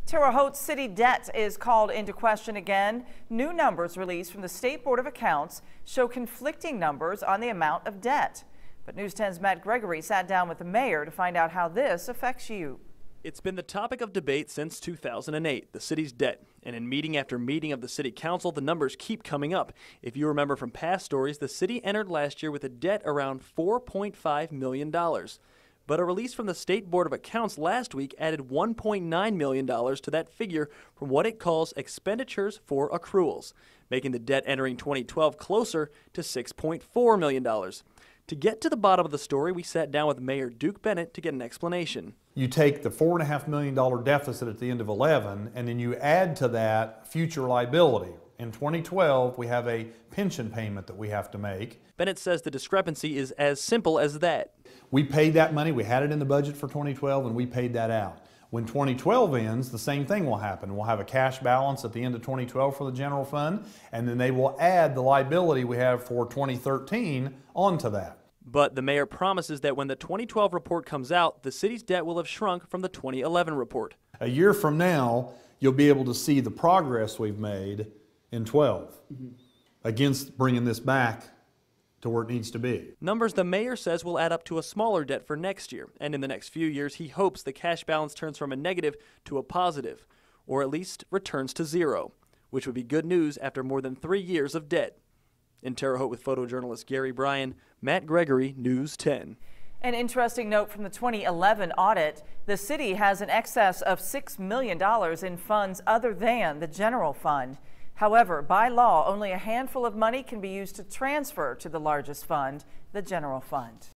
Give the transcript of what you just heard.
Terre Haute city debt is called into question again. New numbers released from the State Board of Accounts show conflicting numbers on the amount of debt. But News 10's Matt Gregory sat down with the mayor to find out how this affects you. It's been the topic of debate since 2008, the city's debt. And in meeting after meeting of the city council, the numbers keep coming up. If you remember from past stories, the city entered last year with a debt around $4.5 million. But a release from the State Board of Accounts last week added $1.9 million to that figure from what it calls expenditures for accruals, making the debt entering 2012 closer to $6.4 million. To get to the bottom of the story, we sat down with Mayor Duke Bennett to get an explanation. You take the $4.5 million deficit at the end of 11, and then you add to that future liability. In 2012, we have a pension payment that we have to make. Bennett says the discrepancy is as simple as that. We paid that money, we had it in the budget for 2012, and we paid that out. When 2012 ends, the same thing will happen. We'll have a cash balance at the end of 2012 for the general fund, and then they will add the liability we have for 2013 onto that. But the mayor promises that when the 2012 report comes out, the city's debt will have shrunk from the 2011 report. A year from now, you'll be able to see the progress we've made in 12 against bringing this back to where it needs to be. Numbers the mayor says will add up to a smaller debt for next year, and in the next few years he hopes the cash balance turns from a negative to a positive, or at least returns to zero, which would be good news after more than 3 years of debt. In Terre Haute with photojournalist Gary Bryan, Matt Gregory, News 10. An interesting note from the 2011 audit, the city has an excess of $6 million in funds other than the general fund. However, by law, only a handful of money can be used to transfer to the largest fund, the general fund.